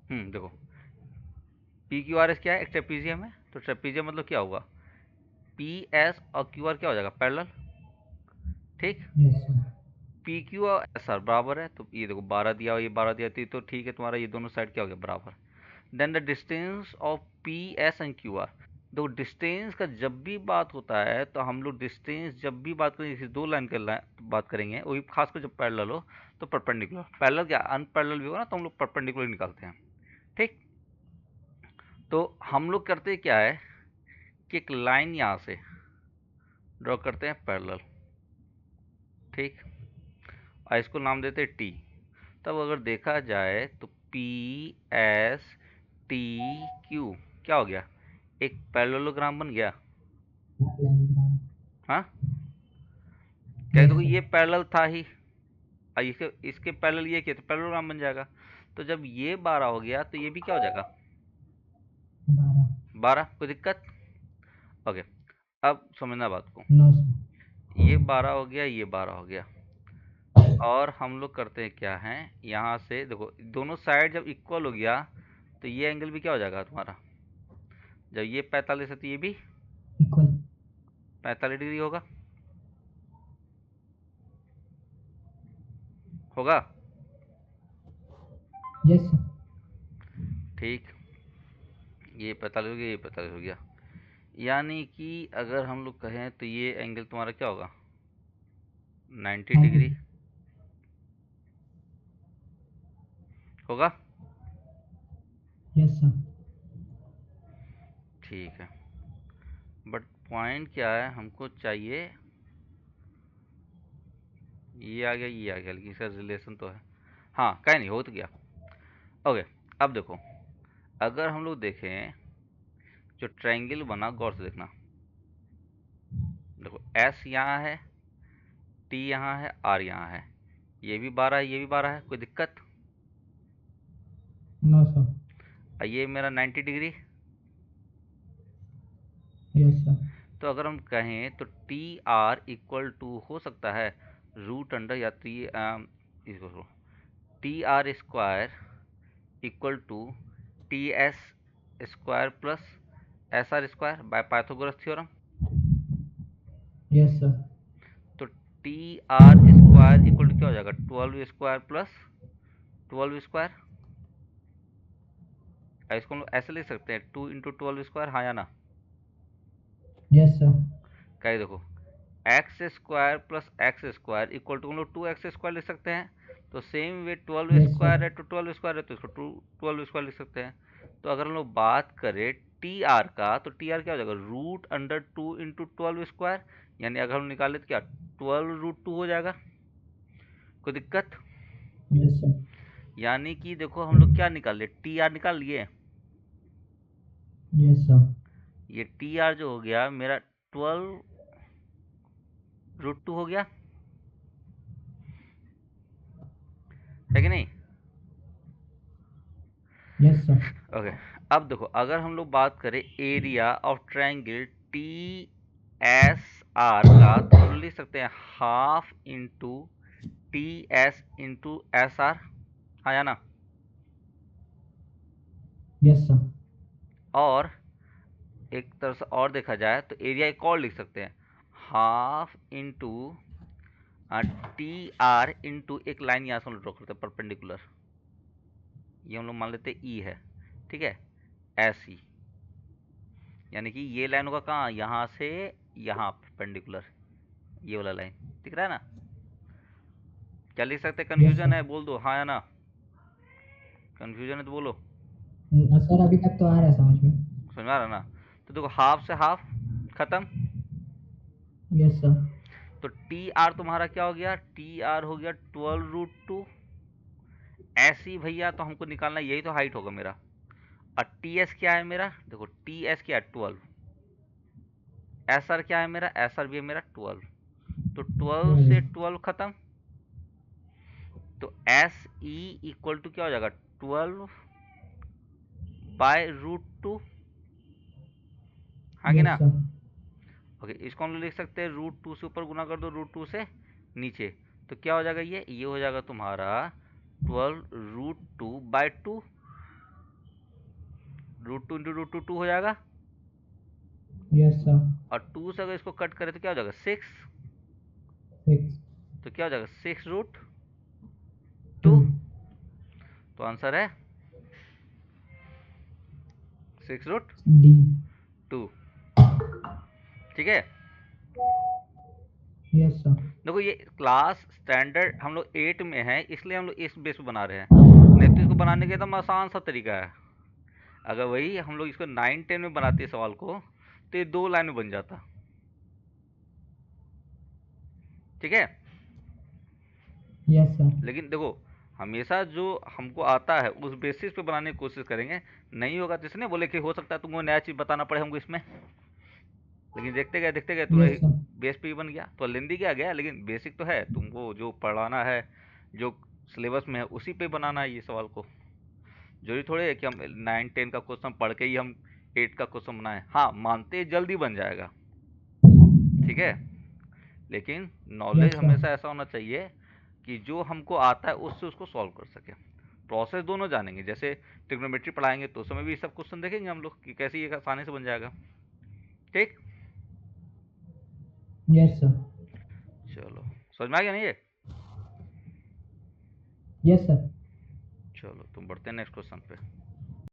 देखो P Q R S क्या है, एक ट्रेपीजियम है, तो ट्रेपीजियम मतलब क्या होगा, पी एस और क्यू आर क्या हो जाएगा, पैरेलल। ठीक, यस सर। पी क्यू और एस आर बराबर है, तो ये देखो 12 दिया और ये 12 दिया, तो ठीक है, तुम्हारा ये दोनों साइड क्या हो गया, बराबर। Then the distance of P S and Q R. देखो डिस्टेंस का जब भी बात होता है तो हम लोग डिस्टेंस जब भी बात करेंगे, जैसे दो लाइन की बात करेंगे, वही खासकर जब पैरेलल हो तो परपेंडिकुलर, पैरेलल क्या अनपैरेलल भी होगा ना, तो हम लोग परपेंडिकुलर निकालते हैं। ठीक, तो हम लोग करते क्या है कि एक लाइन यहाँ से ड्रॉ करते हैं पैरेलल। ठीक, और इसको नाम देते हैं टी। तब अगर देखा जाए तो पी एस टी क्यू क्या हो गया, एक पैरेललोग्राम बन गया। हाँ, कह यस दो कि सर। ये पैरेलल था ही, और इसके इसके पैरेलल ये किया तो पैरेललोग्राम बन जाएगा। तो जब ये 12 हो गया तो ये भी क्या हो जाएगा, 12। 12। कोई दिक्कत? ओके, अब समझना बात को, नो सर। ये 12 हो गया, ये 12 हो गया, और हम लोग करते हैं क्या है, यहाँ से देखो दोनों साइड जब इक्वल हो गया तो ये एंगल भी क्या हो जाएगा तुम्हारा, जब ये 45 है तो ये भी इक्वल। 45 डिग्री होगा, होगा। Yes sir. ठीक, ये 45 हो गया, ये 45 हो गया, यानी कि अगर हम लोग कहें तो ये एंगल तुम्हारा क्या होगा, 90 डिग्री 90। होगा। Yes sir. ठीक है, बट पॉइंट क्या है, हमको चाहिए ये आ गया, ये आ गया, लेकिन इसका रिलेशन तो है, हाँ कहीं नहीं हो तो गया। ओके, अब देखो अगर हम लोग देखें जो ट्रायंगल बना, गौर से देखना, देखो एस यहाँ है, टी यहाँ है, आर यहाँ है, ये भी 12 है, ये भी 12 है, कोई दिक्कत? No sir. और ये मेरा 90 डिग्री। Yes sir. तो अगर हम कहें तो टी आर इक्वल टू हो सकता है रूट अंडर या इसको T R square equal to T S square plus S R square by Pythagoras theorem. Yes sir. तो T R square equal to क्या हो जाएगा, 12 स्क्वायर प्लस 12 स्क्वायर। इसको हम लोग ऐसे लिख सकते हैं 2 × 12 स्क्वायर, हाँ या ना? Yes sir. कहीं देखो x square plus x square equal to हम लोग 2x² लिख सकते हैं, तो same way 12 yes sir. Square है तो 12 स्क्वायर है तो इसको 12 स्क्वायर लिख सकते हैं। तो अगर हम लोग बात करें टी आर का, तो टी आर क्या हो जाएगा, √2 × 12 स्क्वायर, यानी अगर हम निकाले तो क्या 12√2 हो जाएगा, कोई दिक्कत? Yes sir. यानी कि देखो हम लोग क्या निकाल लिए, टी आर निकाल लिए, यस सर। ये टी आर जो हो गया मेरा 12√2 हो गया, है कि नहीं? Yes sir. ओके, अब देखो अगर हम लोग बात करें area of triangle T S R का, तो हम लोग लिख सकते हैं half into T S into S R, हाँ या ना? Yes sir. और एक तरह से और देखा जाए तो एरिया एक और लिख सकते हैं, half into T R into एक लाइन यहाँ से हम लोग ड्रॉ करते हैं परपेंडिकुलर, ये हम लोग मान लेते हैं ई है, ठीक है, ऐसी, यानी कि ये लाइन होगा कहाँ, यहाँ से यहाँ परपेंडिकुलर, ये वाला लाइन दिख रहा है ना? क्या लिख सकते हैं, यस कंफ्यूजन सर। है बोल दो हाँ या ना, कंफ्यूजन है तो बोलो। सर अभी तक तो आ रहा है समझ में। समझ में आ रहा ना? तो देखो हाफ से हाफ खत्म, यस सर। तो टी आर तुम्हारा क्या हो गया, टी आर हो गया 12√2, ऐसी भैया तो हमको निकालना, यही तो हाइट होगा मेरा। और टी एस क्या है मेरा, देखो टी एस क्या है 12, एस आर क्या है मेरा, एस आर भी है मेरा 12, तो 12 से 12। 12 खत्म, तो एस ई इक्वल टू क्या हो जाएगा 12/√2, हाँ कि यस ना? सर। ओके, इसको हम लोग लिख सकते हैं √2 से ऊपर गुना कर दो √2 से नीचे, तो क्या हो जाएगा, ये हो जाएगा तुम्हारा 12√2/2, √2 × √2 2 हो जाएगा, Yes, sir. और 2 से अगर इसको कट करें तो क्या हो जाएगा 6, 6. तो क्या हो जाएगा 6√2। 2. तो आंसर है 6√2। D. ठीक है, Yes, sir. देखो ये क्लास स्टैंडर्ड हम लोग 8 में है, इसलिए हम लोग इस बेस पे बना रहे हैं, नहीं तो इसको बनाने का एकदम आसान सा तरीका है। अगर वही हम लोग इसको 9 10 में बनाते हैं सवाल को, तो ये 2 लाइन में बन जाता। ठीक है, Yes, sir. लेकिन देखो हमेशा जो हमको आता है उस बेसिस पे बनाने की कोशिश करेंगे, नहीं होगा तो इसने बोले कि हो सकता है तुमको नया चीज़ बताना पड़े हमको इसमें, लेकिन देखते गए तो Yes, sir. बेस पे ही बन गया, तो लेंदी क्या गया, लेकिन बेसिक तो है, तुमको जो पढ़ाना है जो सिलेबस में है उसी पे बनाना है ये सवाल को। जरूरी थोड़ी है कि हम 9 10 का क्वेश्चन पढ़ के ही हम 8 का क्वेश्चन बनाएं। हाँ मानते हैं जल्दी बन जाएगा, ठीक है, लेकिन नॉलेज Yes, sir. हमेशा ऐसा होना चाहिए कि जो हमको आता है उससे उसको सॉल्व कर सके। प्रोसेस दोनों जानेंगे, जैसे ट्रिग्नोमेट्री पढ़ाएंगे तो उसमें भी सब क्वेश्चन देखेंगे हम लोग कि कैसे ये आसानी से बन जाएगा। ठीक, Yes, sir. चलो समझ में आ गया नहीं ये? Yes, sir. चलो तुम बढ़ते हैं नेक्स्ट क्वेश्चन पे।